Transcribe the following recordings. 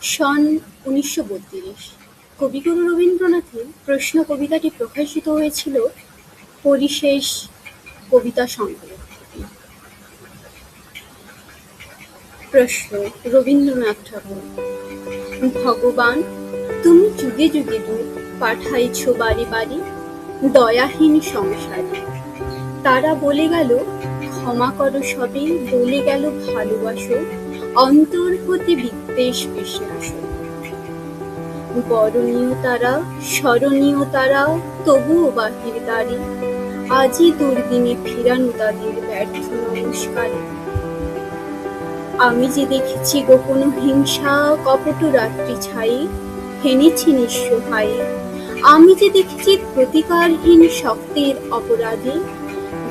সন ১৯৩২ কবিগুরু রবীন্দ্রনাথের প্রশ্ন কবিতাটি প্রকাশিত হয়েছিল পরিশেষ কবিতা সংগ্রহে। প্রশ্ন রবীন্দ্রনাথ ঠাকুর। ভগবান, তুমি যুগে যুগে দূত পাঠাইছ বাড়ি বাড়ি দয়াহীন সংসারে। তারা বলে গেল ক্ষমা করো সবে, বলে গেল ভালোবাসো, অন্তর হতে বিদ্বেষ বিষ্ণাস। বরণীয় তারা, স্মরণীয় তারা, তবুও বাহির দ্বারে আজই দুর্দিনে ফিরানো তাদের ব্যর্থ নমস্কারে। আমি যে দেখেছি গোপন হিংসা কপট রাত্রি ছাই হেনেছি নিঃস্ব ভাই। আমি যে দেখেছি প্রতিকারহীন শক্তের অপরাধে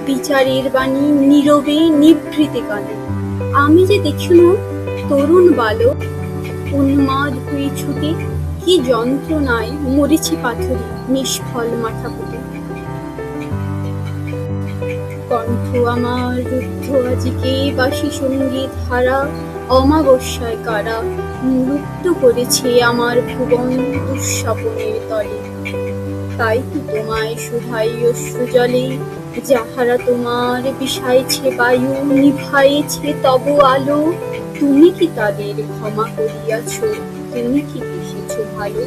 বিচারের বাণী নীরবে নিভৃতে কানে। আমি যে দেখিল তরুণ বালক উন্মাদ হয়ে ছুটে কি যন্ত্রণায় মরেছি পাথরে নিষ্ফল মাথা পুঁতে। কণ্ঠ আমার রুদ্ধ আজিকে বাসি সঙ্গীত হারা অমাবস্যায় কারা মুক্ত করেছে আমার ভুবন দুঃস্বপনের তলে। তাই তো তোমায় শুধাই অশ্রু জলে, যাহারা তোমার বিষাইছে বায়ু নিভাইছে তব আলো। তুমি কি তাদের ক্ষমা করিয়াছ? তুমি কি বেসেছ ভালো?